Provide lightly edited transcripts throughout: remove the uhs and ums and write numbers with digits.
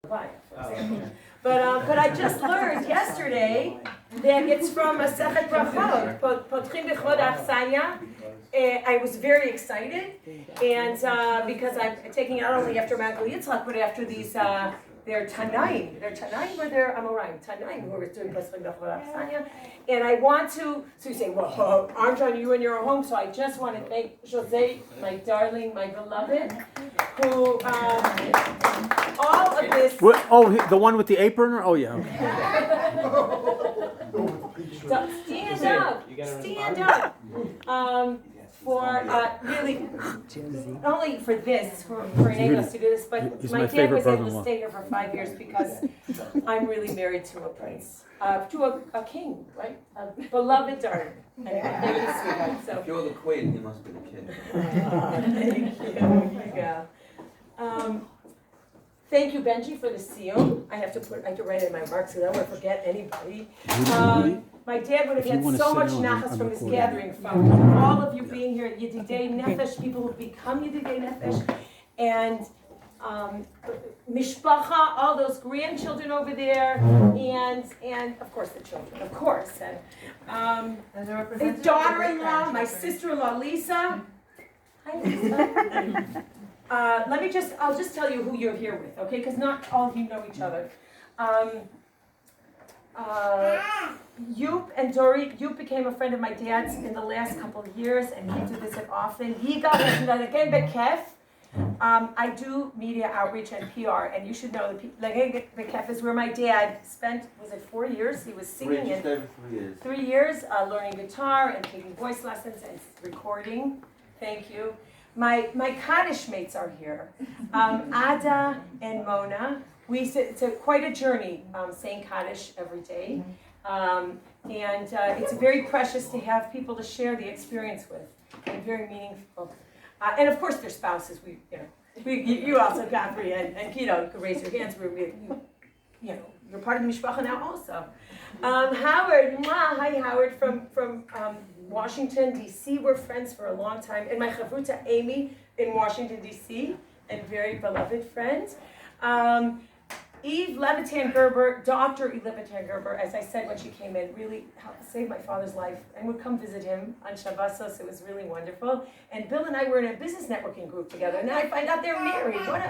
But I just learned yesterday that it's from Masechet Brachot, Potchim B'chod Yahrtzeit. I was very excited, and because I'm taking it not only after my Uncle Yitzchak, but after these, they're Tanaim, or they're Amoraim, Tanaim, who are doing Potchim B'chod Yahrtzeit. And I want to, so you say, well, Armstrong, you and your home, so I just want to thank Zayde, my darling, my beloved, who, all of this. What, oh, the one with the apron? Oh, yeah. Stand up. For really, not only for this, for enabling us to do this, but my dad was able to stay here for 5 years because I'm really married to a prince, to a king, right? A beloved darling. So, if you're the queen, he must be the king. Thank you. Here you go. Thank you, Benji, for the seal. I have to write it in my marks because I don't want to forget anybody. My dad would have had so much nachas from this gathering, from all of you being here at Yedidei Nefesh, people who become Yedidei Nefesh, and Mishpacha, all those grandchildren over there, and of course the children, of course, and his daughter-in-law, my sister-in-law Lisa. Hi, Lisa. I'll just tell you who you're here with, okay? Because not all of you know each other. Yoop and Dory, Yoop became a friend of my dad's in the last couple of years, and he did visit often. Again, Bekef. I do media outreach and PR, and you should know that Bekef is where my dad spent, was it 4 years? He was singing in 3 years. 3 years, learning guitar and taking voice lessons and recording. Thank you. My Kaddish mates are here. Adar and Mona. It's quite a journey saying Kaddish every day. And it's very precious to have people to share the experience with, and very meaningful. And of course, their spouses. You also, Godfrey and Kito, you can raise your hands. You're part of the Mishpacha now also. Howard, hi Howard from Washington, D.C. We're friends for a long time. And my chavruta Amy in Washington, D.C., and very beloved friend. Eve Levitan Gerber, Dr. Eve Levitan Gerber, as I said when she came in, really helped save my father's life and would come visit him on Shabbosos. It was really wonderful. And Bill and I were in a business networking group together. And now I find out they're married. What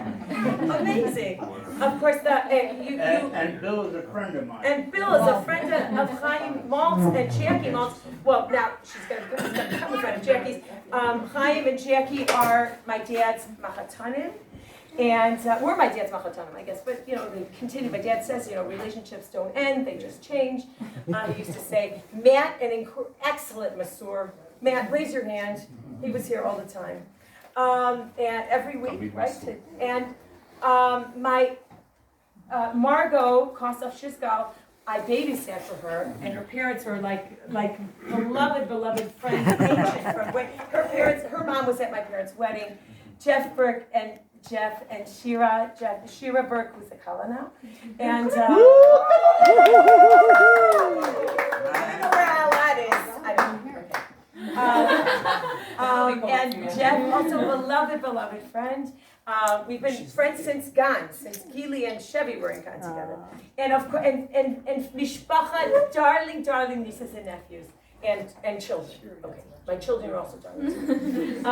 amazing. Of course, and Bill is a friend of mine. And Bill is a friend of Chaim Maltz and Jackie Maltz. Well, now she's going to become a friend of Jackie's. Chaim and Jackie are my dad's machatanim. And we're my dad's machatanim, I guess, but they continue. My dad says, relationships don't end, they just change. He used to say, Matt, an excellent masseur. Matt, raise your hand. He was here all the time. And every week, right? And my Margot Kosov Shizgal, I babysat for her, and her parents were like beloved friends, ancient from her mom was at my parents' wedding. Jeff and Shira Burke, who's a Kala now. And I don't know where Alad is. I don't know. And Jeff, also beloved friend. We've been friends since Gan, since Gili and Chevy were in Gan together. And of course, and Mishpacha, darling nieces and nephews. And children. Okay, my children are also darling.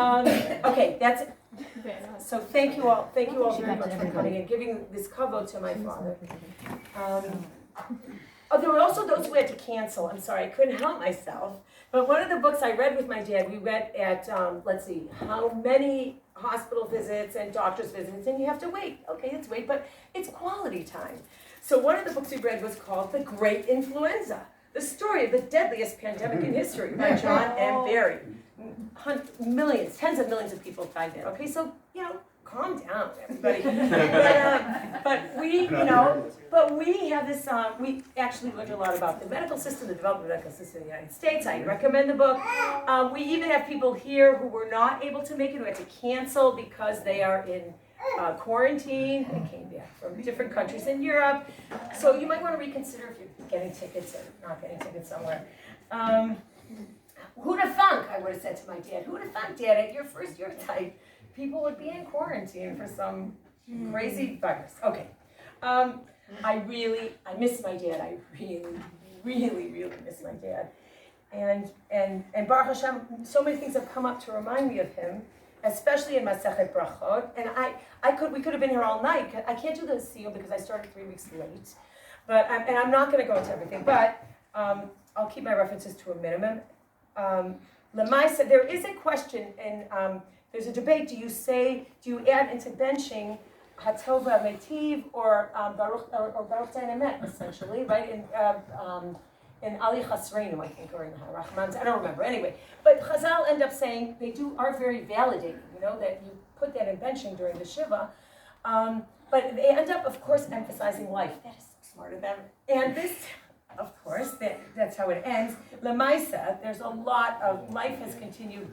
Okay, that's it. So thank you all very much for coming and giving this kavod to my father. There were also those who had to cancel. I'm sorry, I couldn't help myself. But one of the books I read with my dad, we read at, how many hospital visits and doctor's visits, and you have to wait. Okay, let's wait, but it's quality time. So one of the books we read was called The Great Influenza, the story of the deadliest pandemic in history by John M. Barry. Tens of millions of people died there. Okay, so calm down, everybody. but we have this. We actually learned a lot about the medical system, the development of the medical system in the United States. I recommend the book. We even have people here who were not able to make it, who had to cancel because they are in quarantine. They came back from different countries in Europe. So you might want to reconsider if you're getting tickets or not getting tickets somewhere. Who'd have thunk, I would have said to my dad, who'd have thunk, Dad, at your first Yahrtzeit, people would be in quarantine for some crazy virus. Okay. I miss my dad. I really miss my dad. And Baruch Hashem, so many things have come up to remind me of him, especially in Masechet Brachot. And we could have been here all night. I can't do the seal because I started 3 weeks late. But I'm not going to go into everything. But I'll keep my references to a minimum. Lemaisa, there is a question, and there's a debate. Do you add into benching Hatova Metiv or Baruch Zayin Emet, essentially, right? In Ali Chasreinu, I think, or in Rahman's, I don't remember. Anyway, but Chazal end up saying they are very validating, that you put that in benching during the Shiva. But they end up, of course, emphasizing life. That is so smart of them. And this, of course, that's how it ends. Lemaisa, there's a lot of life has continued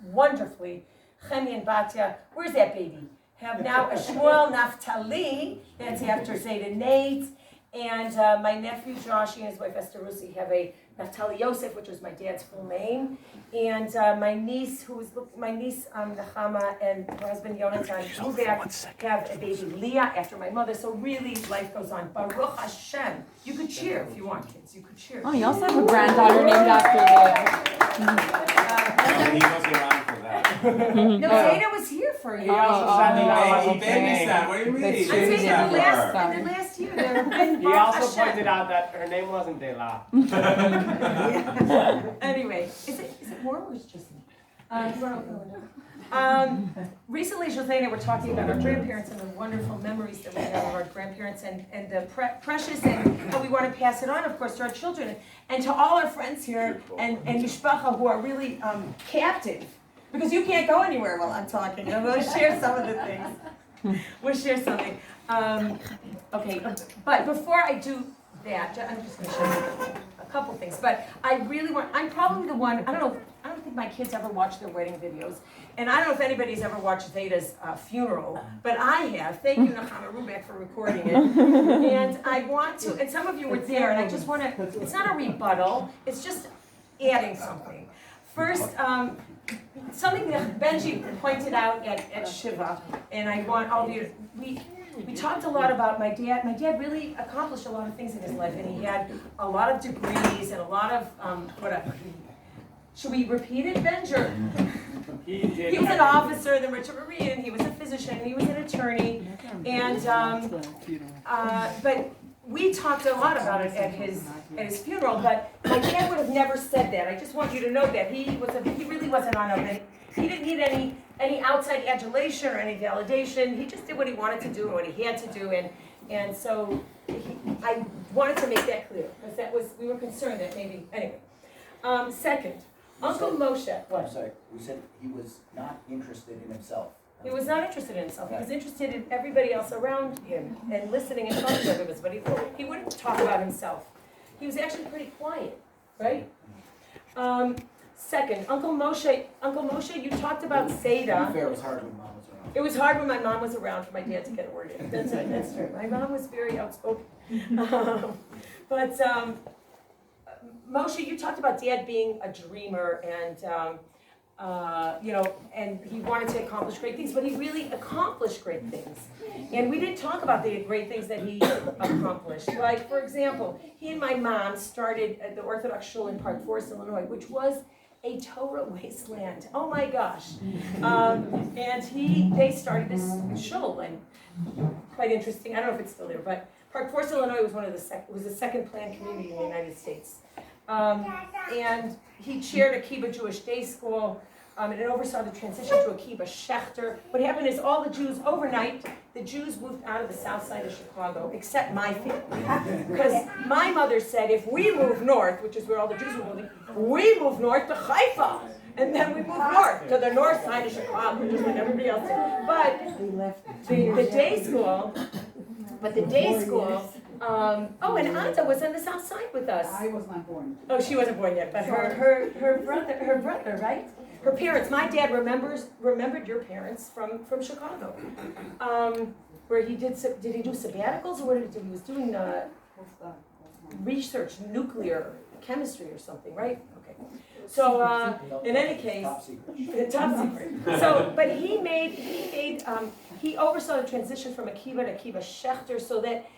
wonderfully. Chemi and Batya, where's that baby? Have now a Shmuel Naftali, that's after Zayde Nate. And my nephew Josh and his wife Esther Rusi have a Naftali Yosef, which was my dad's full name. And my niece, Nechama, and her husband Yonatan Hubek have a baby Leah after my mother. So really, life goes on. Baruch Hashem. You could cheer if you want, kids. You could cheer. Oh, you also have a granddaughter named after No, he wasn't around for that. No, Zayde was here for you. He babysat. What do you mean? That's He true, I yeah. said Yeah. the last year. There He also pointed out that her name wasn't Dela. Anyway, is it warm or is it just me? Recently, Jose and I were talking about our grandparents and the wonderful memories that we have of our grandparents and the precious and how we want to pass it on, of course, to our children and to all our friends here and Mishpacha who are really captive because you can't go anywhere while I'm talking. And we'll share some of the things. We'll share something. Okay, but before I do that, I'm just going to show you a couple things. But I'm probably the one, I don't think my kids ever watch their wedding videos. And I don't know if anybody's ever watched Zayde's funeral, but I have. Thank you, Nechama Rubek, for recording it. And I want to, and some of you were there, and I just want to, it's not a rebuttal, it's just adding something. First, something that Benji pointed out at Shiva, and I want all of you, we talked a lot about my dad. My dad really accomplished a lot of things in his life, and he had a lot of degrees and a lot of whatever. Should we repeat it, Benji? He was an officer in the Richard Marine. He was a physician. He was an attorney, and but we talked a lot about it at his funeral. But my dad would have never said that. I just want you to know that he really wasn't on a. He didn't need any outside adulation or any validation. He just did what he wanted to do and what he had to do, and so I wanted to make that clear because we were concerned that maybe anyway. Second, Uncle Moshe. What? I'm sorry. We said he was not interested in himself. He was not interested in himself. He was interested in everybody else around him and listening and talking to everybody. But he wouldn't talk about himself. He was actually pretty quiet, right? Second, Uncle Moshe, you talked about Zayde. To be fair, it was hard when Mom was around. It was hard when my mom was around for my dad to get a word in. That's true. My mom was very outspoken. But Moshe, you talked about Dad being a dreamer and and he wanted to accomplish great things, but he really accomplished great things. And we didn't talk about the great things that he accomplished. Like, for example, he and my mom started at the Orthodox Shul in Park Forest, Illinois, which was a Torah wasteland. Oh my gosh. And they started this shul, and quite interesting. I don't know if it's still there, but Park Forest, Illinois was was the second planned community in the United States. And he chaired a Kibbutz Jewish day school, and it oversaw the transition to a Kibbutz Schechter. What happened is all the Jews, overnight, the Jews moved out of the south side of Chicago, except my family. Because my mother said, if we move north, which is where all the Jews were moving, we move north to Haifa. And then we moved north to the north side of Chicago, just like everybody else did. But the day school, and Anta was on the south side with us. I was not born. Oh, she wasn't born yet, but her brother, right? Her parents. My dad remembered your parents from Chicago, where he did he do sabbaticals or what did he do? He was doing research, nuclear chemistry or something, right? Okay. So in any case, Top secret. the top secret. So, but he oversaw the transition from Akiva to Akiva Schechter, so that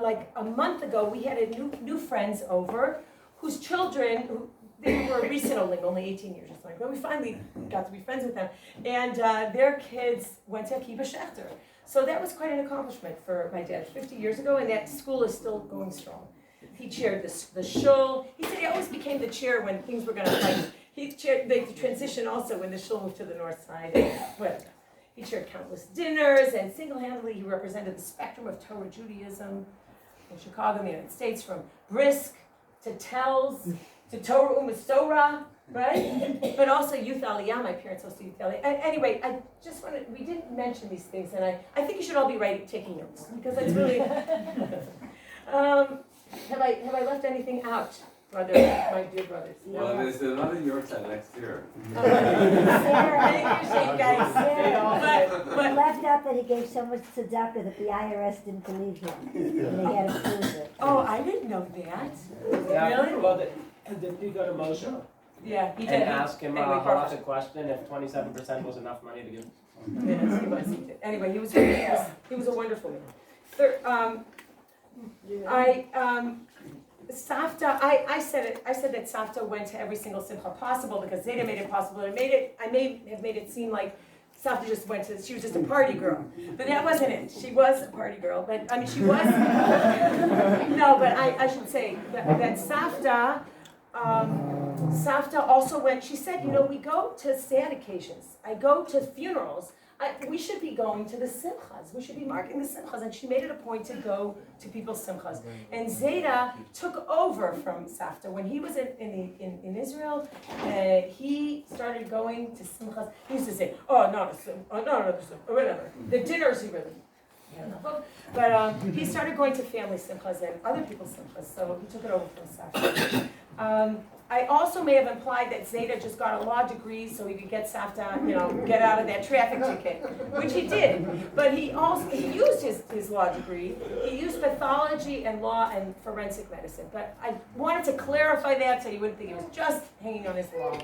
like a month ago we had a new friends over whose children, they were recent only 18 years or something, but we finally got to be friends with them, and their kids went to Akiva Schechter. So that was quite an accomplishment for my dad 50 years ago, and that school is still going strong. He chaired the shul. He said he always became the chair when things were going to fight. He chaired the transition also when the shul moved to the north side. Whatever. He chaired countless dinners, and single-handedly he represented the spectrum of Torah Judaism in Chicago, in the United States, from Brisk to Tells to Torah Umasora, right? But also Youth Aliyah. My parents hosted Youth Aliyah. Anyway, I just wanted, we didn't mention these things, and I think you should all be taking notes, because that's really... Have I left anything out, brothers, my dear brothers? No? Well, there's another Yahrtzeit next year. Thank you, Shane, guys. He left out that he gave so much tzedakah that the IRS didn't believe him, and he had to prove it. Oh, I didn't know that. Yeah, Really? well, did you go to Moshe Yeah, he did. and ask him Anyway, a halachic question if 27% was enough money to give? Yes, he was. He did. Anyway, he was a wonderful man. Savta, I said that Savta went to every single simcha possible because Zayde made it possible. I may have made it seem like Savta just she was just a party girl. But that wasn't it. She was a party girl, but I mean she was no, but I should say that Savta Savta also went, she said, we go to sad occasions. I go to funerals. We should be going to the simchas. We should be marking the simchas. And she made it a point to go to people's simchas. And Zayde took over from Savta. When he was in Israel, he started going to simchas. He used to say, no, whatever. The dinners he really had enough of. But he started going to family simchas and other people's simchas. So he took it over from Savta. I also may have implied that Zayde just got a law degree so he could get Savta, get out of that traffic ticket, which he did. But he used his law degree. He used pathology and law and forensic medicine. But I wanted to clarify that so you wouldn't think he was just hanging on his law.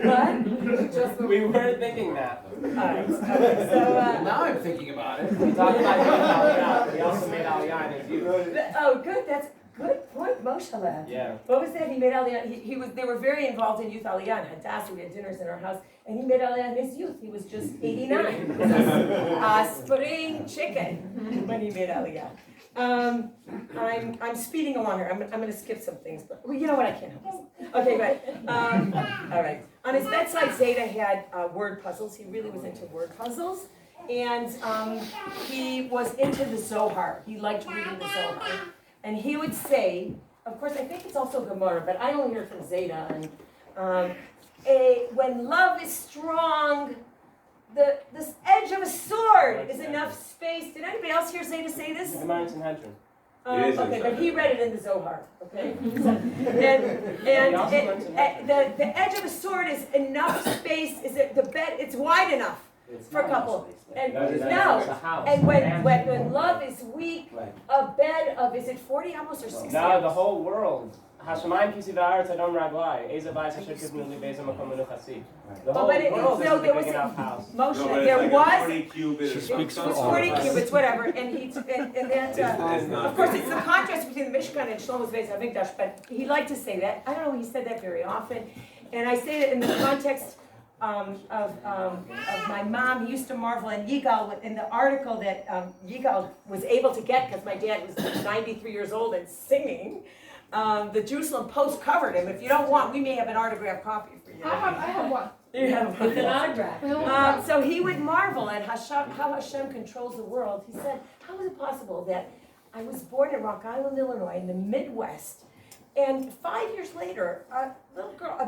What? We were thinking that. Alright, so Now I'm thinking about it. We talked about Aliyah. He also made Aliyah in his youth. oh, good. That's a good point, Moshe. Yeah. What was that? He made Aliyah. They were very involved in Youth Aliyah and Hadassah. We had dinners in our house, and he made Aliyah in his youth. He was just 89. Spring chicken when he made Aliyah. I'm speeding along here. I'm going to skip some things, but you know what? I can't help myself. Okay, right. All right. On his bedside, Zayde had word puzzles. He really was into word puzzles, and he was into the Zohar. He liked reading the Zohar, and he would say, of course, I think it's also Gemara, but I only hear from Zayde. And when love is strong, this edge of a sword is enough space. Did anybody else hear Zayde say this? The Martin Sanhedrin. Okay, but he read it in the Zohar, okay? So, the edge of a sword is enough space, the bed, it's wide enough for a couple. And when love is weak, a bed of, is it 40 almost or 60? No, the whole world. Hashemayim kisi v'aretz adon ragলাই. Eza vayis asher kivnu li beis hamakom menuchasi. The whole world is a big enough house. Moshe, there was. 40 cubits. It was 40 cubits, whatever, and that, of course, it's the contrast between the Mishkan and Shlomo's Beis HaMikdash, but he liked to say that. I don't know, he said that very often, and I say that in the context of my mom. He used to marvel, and Yigal, in the article that Yigal was able to get, because my dad was 93 years old and singing, the Jerusalem Post covered him. If you don't want, we may have an autographed copy for you. I have one. You have It's an autograph. so he would marvel at how Hashem controls the world. He said, how is it possible that I was born in Rock Island, Illinois, in the Midwest, and 5 years later, a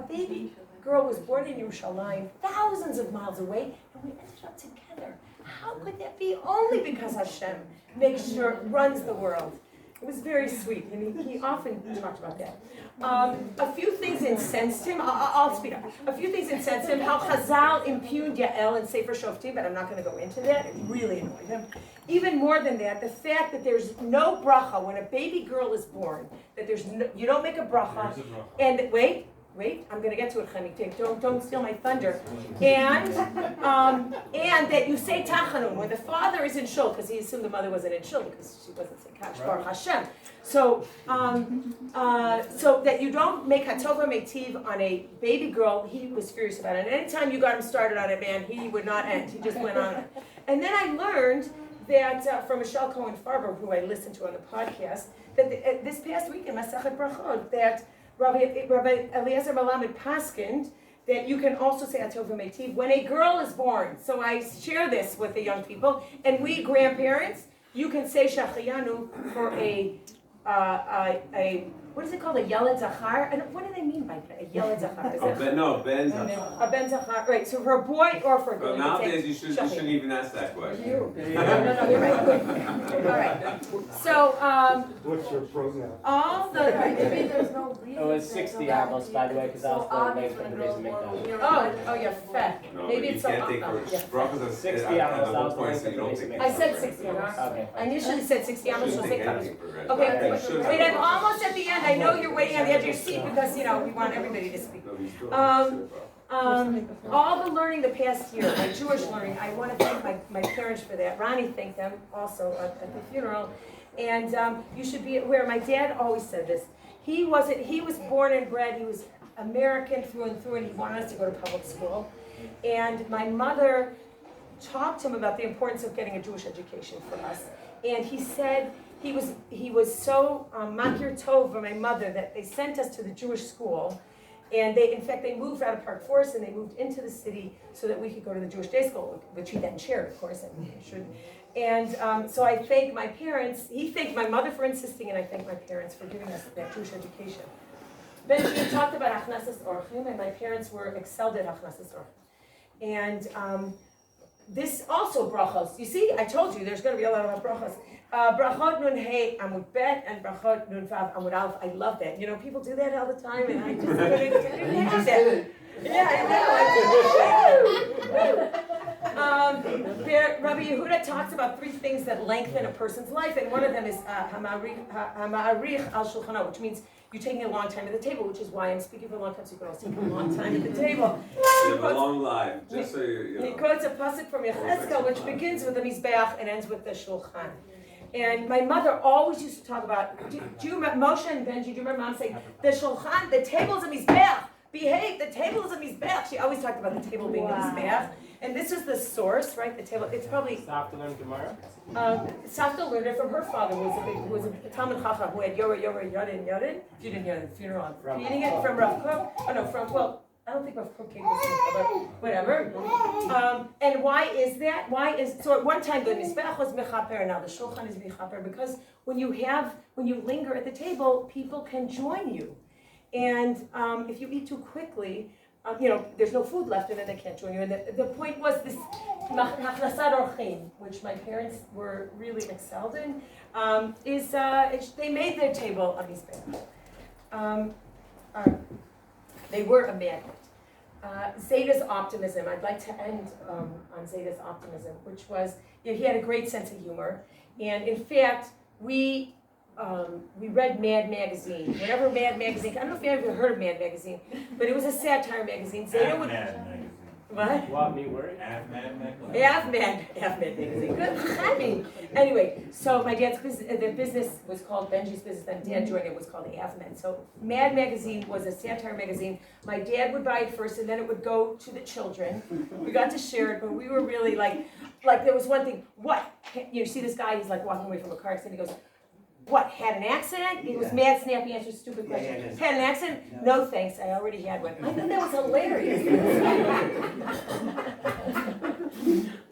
baby girl was born in Yerushalayim, thousands of miles away, and we ended up together. How could that be? Only because Hashem runs the world. It was very sweet, and he often talked about that. A few things incensed him. I'll speed up. A few things incensed him. How Chazal impugned Yael and Sefer Shoftim, but I'm not going to go into that. It really annoyed him. Even more than that, the fact that there's no bracha when a baby girl is born. That you don't make a bracha. And wait, I'm going to get to it, Chani. Don't steal my thunder. And that you say Tachanun when the father is in shul, because he assumed the mother wasn't in shul because she wasn't saying Kadosh Baruch Hashem. So that you don't make Hatova Meitiv on a baby girl, he was furious about it. And anytime you got him started on it, man, he would not end. He just went on. And then I learned that from Michelle Cohen-Farber, who I listened to on the podcast, that this past week in Masachet Brachot, that Rabbi Eliezer Malamed paskind that you can also say Atov Meitiv when a girl is born. So I share this with the young people, and we grandparents, you can say Shachayanu for a what is it called? A Yeled Zachar? What do they mean by that? A Yeled Zachar? Ben Zachar. A Ben Zachar, right. So for a boy or for a girl. But nowadays you shouldn't even ask that question. No, you're right. All right. So, What's your program? all the... Maybe there's no reason. It was 60 apples, by the way, because I was the late from the reason make that. Oh, you're fat. No, Maybe but it's you can't take yeah. brachas of 60 at hours, the that was whole point, the so you don't basic take. mix. I said 60 hours. Okay. I initially said 60 hours, Shouldn't so take say Kaddish. anything for granted. Okay, You should wait, have I'm a- almost at the end. I know you're waiting on the edge of your seat because, we want everybody to speak. No, you still All the learning the past year, my Jewish learning, I want to thank my parents for that. Ronnie thanked them also at the funeral. And you should be aware, my dad always said this. He was born and bred, he was American through and through, and he wanted us to go to public school. And my mother talked to him about the importance of getting a Jewish education for us. And he said he was so makir tov by my mother that they sent us to the Jewish school. And they moved out of Park Forest and they moved into the city so that we could go to the Jewish day school, which he then chaired, of course, and he should. And so I thank my parents. He thanked my mother for insisting, and I thank my parents for giving us that Jewish education. Benji talked about Achnasas Orchim, and my parents were excelled at Achnasas Orchim. And this also brachos. You see, I told you there's going to be a lot of brachos. Brachot nun hey amud bet and brachot nun vav amud aleph. I love that. People do that all the time, and I just couldn't have that. Yeah, I know. Rabbi Yehuda talks about 3 things that lengthen a person's life, and one of them is hama'arich al shulchano, which means you're taking a long time at the table, which is why I'm speaking for a long time, so you can all take a long time at the table. You have a long life, just so you know. He quotes a pasuk from Yahrtzeit, which begins with the mizbeach and ends with the shulchan. And my mother always used to talk about, do you remember, Moshe and Benji, do you remember Mom saying, the shulchan, the table is a mizbeach, behave, the table is a mizbeach. She always talked about the table being a mizbeach. And this is the source, right, the table, it's probably... Stop to learn Gemara? Savta learned it from her father, who was a Talmud Chacham, who had Yora, Yadin. If you didn't hear the funeral, I'm repeating it from Rav Kook. Oh no, I don't think Rav Kook came this week, but whatever. And why is that? So at one time the Mizbeach was Mechaper, now the Shulchan is Mechaper, because when you linger at the table, people can join you. And if you eat too quickly, there's no food left and then they can't join you. And the point was this Hachnasat Orchim, which my parents were really excelled in, they made their table a Mizbeach. They were a magnet. Zayde's optimism, I'd like to end on Zayde's optimism, which was, he had a great sense of humor. And in fact, we read Mad Magazine. Whenever Mad Magazine, I don't know if you ever heard of Mad Magazine, but it was a satire magazine. Zayde would... What? What, me worry? Half Mad Magazine. Good. Anyway, so my dad's business was called Benji's business, then Dad joined it, was called AvMed. So Mad Magazine was a satire magazine. My dad would buy it first, and then it would go to the children. We got to share it, but we were really like there was one thing. What? You see this guy? He's like walking away from a car accident. He goes, "What? Had an accident?" It was mad, snappy answer, stupid question. Had an accident? No thanks, I already had one. I thought that was hilarious.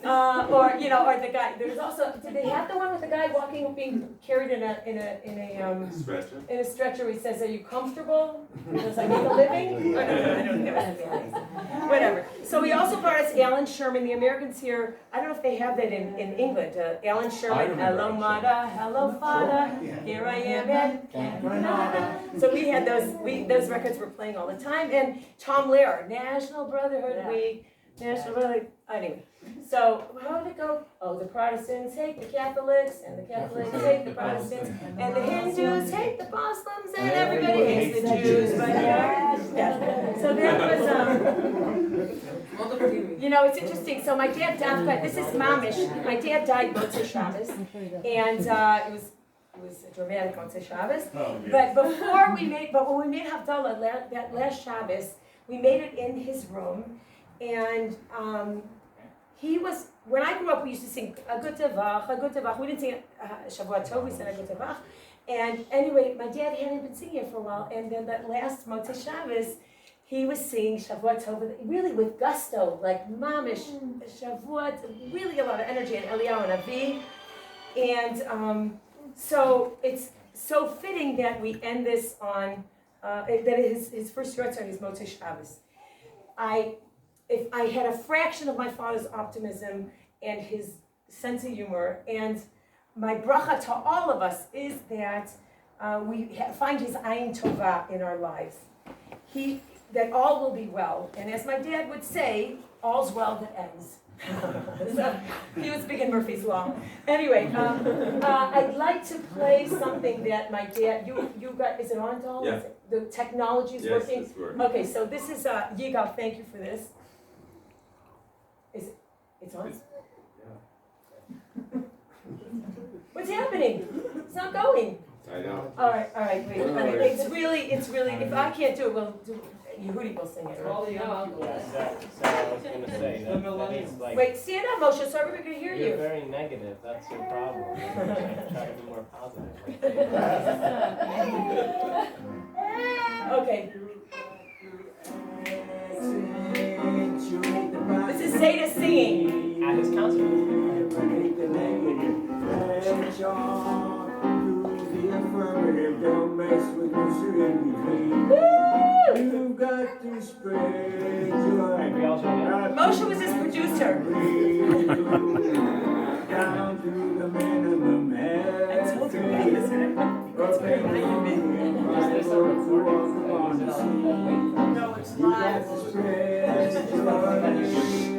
Or the guy. There's also. Did they have the one with the guy walking, being carried in a Stretcher? in a stretcher? Where he says, "Are you comfortable? Does I make a living?" Or no, I don't have it. Whatever. So he also brought us Alan Sherman. The Americans here. I don't know if they have that in England. Alan Sherman. Hello, mother. Hello, father. Here I am at Canada. So we had those records were playing all the time. And Tom Lehrer, National Brotherhood Week. National Brotherhood. Anyway. So how did it go? Oh, the Protestants hate the Catholics, and the Catholics hate the Protestants, and the Hindus hate the Muslims, and everybody hates the Jews. But so that was, it's interesting. So my dad died. This is Mamish. My dad died Motzei Shabbos, and it was a dramatic Motzei Shabbos. But when we made Havdalah that last Shabbos, we made it in his room, and. He was, when I grew up, we used to sing a good tevach. We didn't sing Shavua Tov, we sang a good tevach. And anyway, my dad hadn't been singing it for a while. And then that last Motzei Shabbos, he was singing Shavua Tov, really with gusto, like mamish, Shavua, really a lot of energy, and Eliyahu and Avi. And so it's so fitting that we end this on, that his first Yahrtzeit is Motzei Shabbos. If I had a fraction of my father's optimism and his sense of humor, and my bracha to all of us is that we find his ayin tova in our lives. That all will be well, and as my dad would say, all's well that ends. So, he was big in Murphy's Law. Anyway, I'd like to play something that my dad. You got? Is it on, doll? Yeah. The technology is working. Yes, it's working. Okay, so this is Yigal. Thank you for this. It's on? What's happening? It's not going. I know. All right, wait. It's really, if I can't do it, Yehudi will sing it. So I was going to say that is like... Wait, stand up, Moshe, so everybody can hear You're you. very negative, that's your problem. Try to be more positive. Okay. This is Zayde singing. At his concert. Don't mess with your serenity. You've got to spread joy. Moshe was his producer. Down to the minimum. I told you about this, right? That's very Is this a recording? No, it's live. Spread joy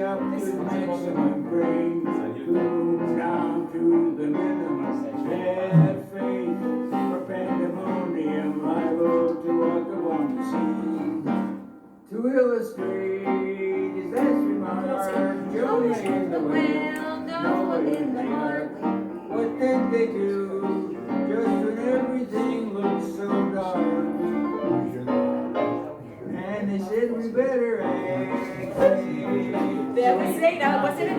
up to the maximum. Bring food down to the minimum. Have faith for pandemonium, liable to walk upon the sea. To illustrate his remark, Jonah in the whale, Noah in the ark. What did they do just when everything looked so dark? And they said we better act. That was Zayde, wasn't it?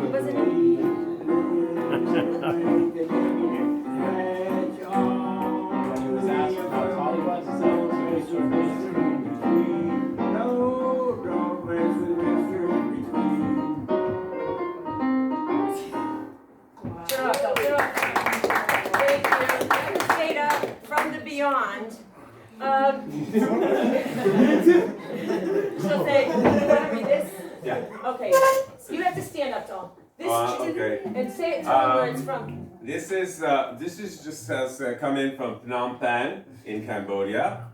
From the beyond. She'll say, you want to read this? Yeah. Okay. You have to stand up, doll. This Okay. and say it, tell them where it's from. This is just has come in from Phnom Penh in Cambodia.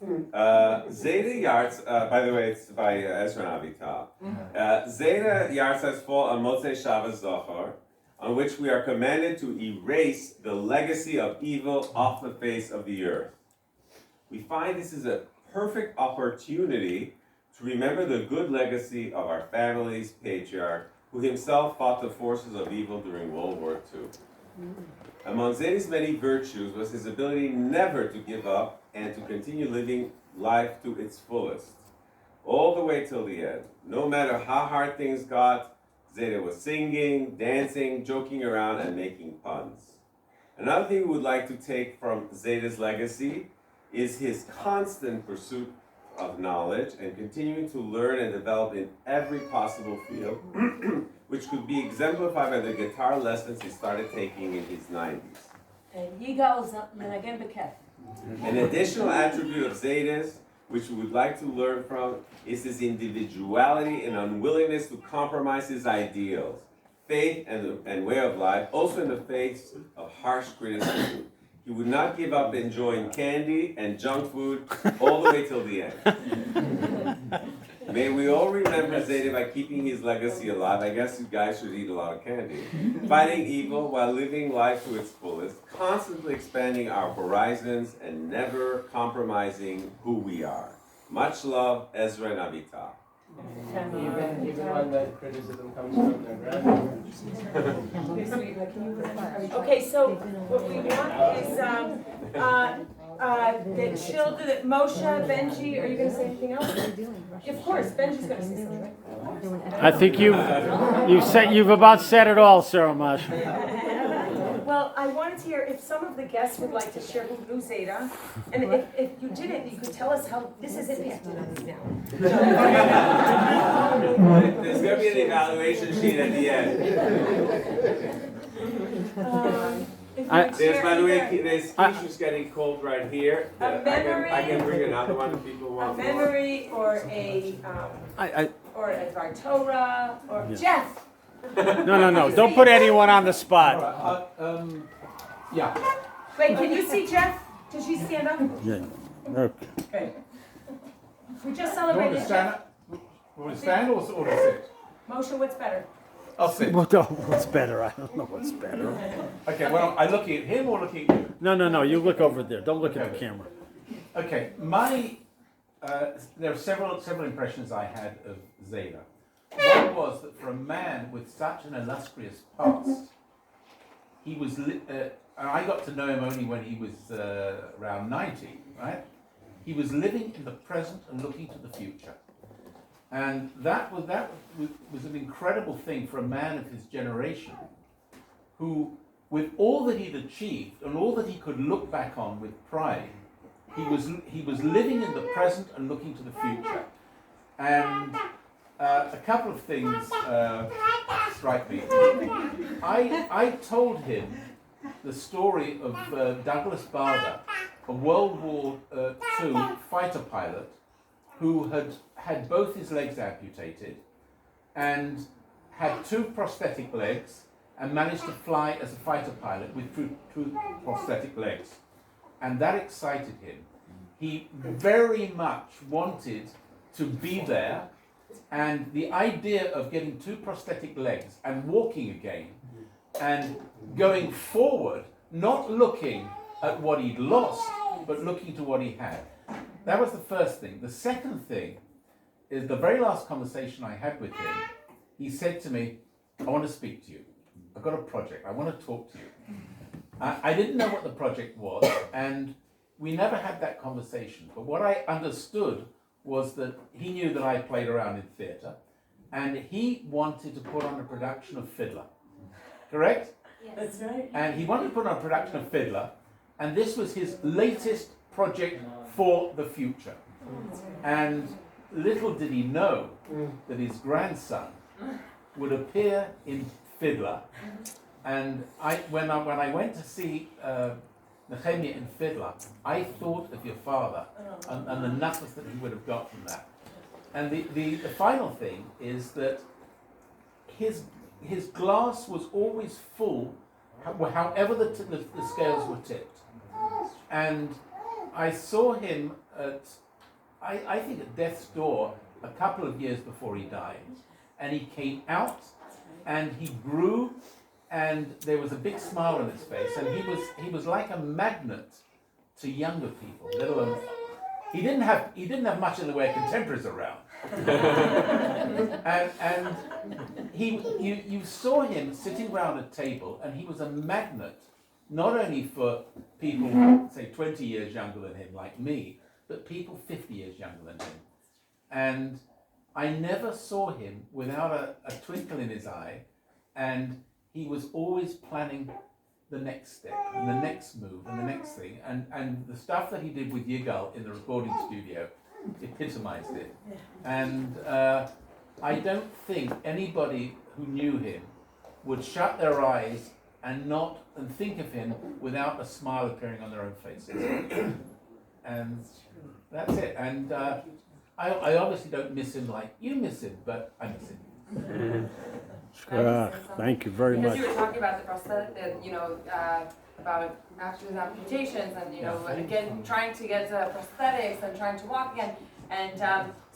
Zayde Yahrtzeit, by the way, it's by Ezra and Avital. Zayde Yahrtzeit fall on Motzei Shabbos Zohar, on which we are commanded to erase the legacy of evil off the face of the earth. We find this is a perfect opportunity to remember the good legacy of our family's patriarch, who himself fought the forces of evil during World War II. Among Zayde's many virtues was his ability never to give up and to continue living life to its fullest, all the way till the end. No matter how hard things got, Zayde was singing, dancing, joking around, and making puns. Another thing we would like to take from Zayde's legacy is his constant pursuit of knowledge and continuing to learn and develop in every possible field, which could be exemplified by the guitar lessons he started taking in his 90s. And Yigal Menagen Bekef. An additional attribute of Zayde's, which we would like to learn from, is his individuality and unwillingness to compromise his ideals, faith, and way of life, also in the face of harsh criticism. He would not give up enjoying candy and junk food all the way till the end. May we all remember Zayde by keeping his legacy alive. I guess you guys should eat a lot of candy. Fighting evil while living life to its fullest, constantly expanding our horizons and never compromising who we are. Much love, Ezra and Avita. Even when the criticism comes from their grandparents. Okay, so what we want is the children, that Moshe, Benji, are you going to say anything else? Of course, Benji's going to say something. I think you've about said it all, Sarah Mash. Well, I wanted to hear if some of the guests would like to share who knew Zayde, and if you didn't, you could tell us how this is it. There's going to be an evaluation sheet at the end. There's, by the way, there's tissues getting cold right here. I can bring another one if people want a memory or a Dvar Torah or Jeff. No. Don't put anyone on the spot. Yeah. Wait, can you see Jeff? Does she stand up? Yeah. Okay. We just You want celebrated to stand Jeff. up? Want to stand or to sit? Moshe, what's better? I'll sit. What's better? I don't know what's better. Okay, well, I'm looking at him or looking at you? No. You look over there. Don't look at the camera. Okay, there are several impressions I had of Zayde. One was that for a man with such an illustrious past, he was, and I got to know him only when he was around 90, right? He was living in the present and looking to the future. And that was an incredible thing for a man of his generation, who, with all that he'd achieved and all that he could look back on with pride, he was living in the present and looking to the future. And a couple of things strike me. I told him the story of Douglas Bader, a World War II fighter pilot who had both his legs amputated and had 2 prosthetic legs and managed to fly as a fighter pilot with two prosthetic legs. And that excited him. He very much wanted to be there, and the idea of getting 2 prosthetic legs and walking again and going forward, not looking at what he'd lost, but looking to what he had. That was the first thing. The second thing is the very last conversation I had with him. He said to me, I want to speak to you. I've got a project. I want to talk to you. I didn't know what the project was, and we never had that conversation. But what I understood was that he knew that I played around in theatre, and he wanted to put on a production of Fiddler. Correct? Yes. That's right. And he wanted to put on a production of Fiddler, and this was his latest project for the future. And little did he know that his grandson would appear in Fiddler. And when I went to see Nehemiah in Fiddler, I thought of your father and the numbers that he would have got from that. And the final thing is that his glass was always full, however the scales were tipped. And I saw him at, I think at death's door a couple of years before he died. And he came out and he grew, and there was a big smile on his face, and he was like a magnet to younger people. Let alone, he didn't have much in the way of contemporaries around. and you saw him sitting around a table, and he was a magnet, not only for people, say, 20 years younger than him, like me, but people 50 years younger than him. And I never saw him without a twinkle in his eye, and he was always planning the next step, and the next move, and the next thing. And the stuff that he did with Yigal in the recording studio epitomized it. And I don't think anybody who knew him would shut their eyes and think of him without a smile appearing on their own faces. And that's it. And I obviously don't miss him like you miss him, but I miss him. Thank you very Because much. you were talking about the prosthetic, about after his amputations and, again, trying to get prosthetics and trying to walk again. And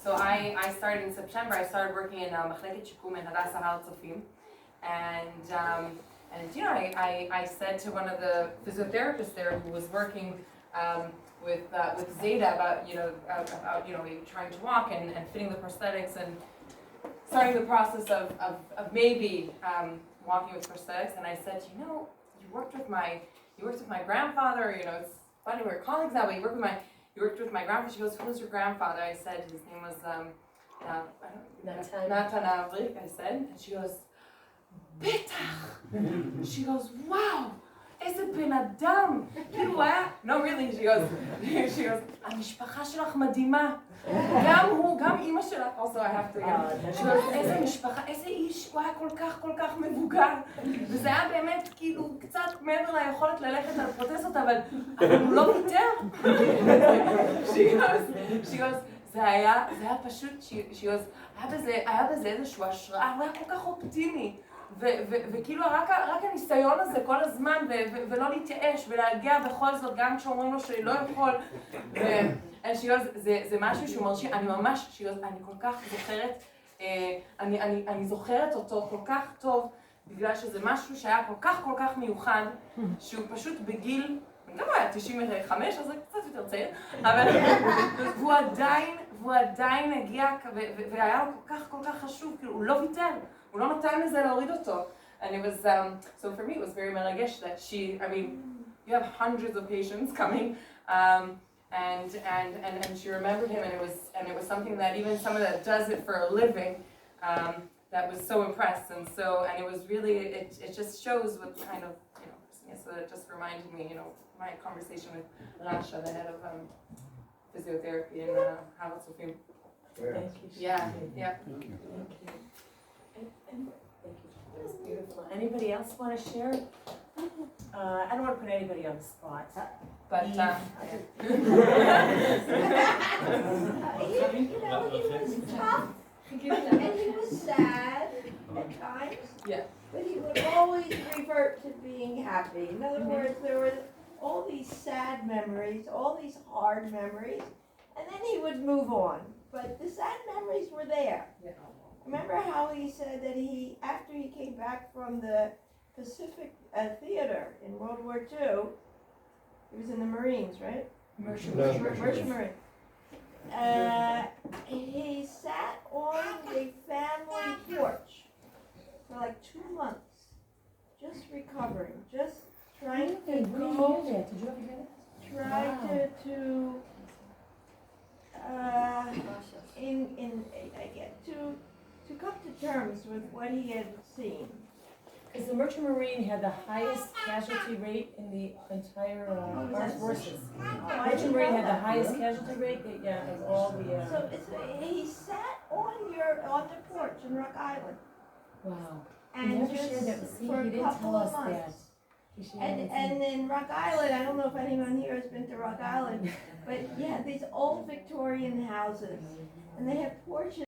so I started in September, I started working in מחלקת שיקום in Adar Yahrtzeit. And I said to one of the physiotherapists there who was working with Zayde about trying to walk and fitting the prosthetics and starting the process of maybe walking with prosthetics. And I said, you worked with my grandfather. It's funny, we're colleagues now, but you worked with my grandfather. She goes, who's your grandfather? I said his name was Natan Avrik. I said, and she goes, בטח. She goes, wow, איזה בן אדם. כאילו הוא היה, no really, she goes, המשפחה שלך מדהימה. גם הוא, גם אימא שלך, also I have to go. She goes, איזה משפחה, איזה איש, הוא היה כל כך מבוגר. וזה היה באמת כאילו קצת מעבר ליכולת ללכת על פרוטזות, אבל הוא לא ויתר. She goes, זה היה פשוט, she goes, היה בזה איזשהו השראה, הוא היה כל כך אופטימי. וכאילו רק הניסיון הזה כל הזמן ולא להתייאש ולהגיע בכל זאת גם כשאומרים לו שלא יכול זה משהו שהוא מרשים, אני ממש, אני כל כך זוכרת, אני זוכרת אותו כל כך טוב בגלל שזה משהו שהיה כל כך מיוחד שהוא פשוט בגיל, גם היה 95 אז זה קצת יותר צעיר, אבל והוא עדיין הגיע והיה לו כל כך חשוב, כאילו הוא לא ויתר הוא לא נתן לזה להוריד אותו. And it was, so for me it was very meragesh that you have hundreds of patients coming, and she remembered him, and it was something that even someone that does it for a living, that was so impressed, and it was really, it just shows what kind of, so it just reminded me, my conversation with Rasha, the head of physiotherapy in Yahrtzeit. Thank you. Yeah. Thank you. That was beautiful. Anybody else want to share? I don't want to put anybody on the spot, but He was tough, and he was sad at times. Yeah. But he would always revert to being happy. In other words, there were all these sad memories, all these hard memories, and then he would move on. But the sad memories were there. Yeah. Remember how he said that after he came back from the Pacific Theater in World War II, he was in the Marines, right? Merchant Marine. He sat on the family porch for like 2 months, just recovering, just trying to Did you ever hear that? try to come to terms with what he had seen. Because the Merchant Marine had the highest casualty rate in the entire armed forces. Merchant Marine had the highest casualty rate, of all the. So he sat on the porch in Rock Island. Wow. And He never just shared that with me. for He a didn't couple tell of us that. months. He shared it with And me. in Rock Island, I don't know if anyone here has been to Rock Island, but these old Victorian houses, and they have porches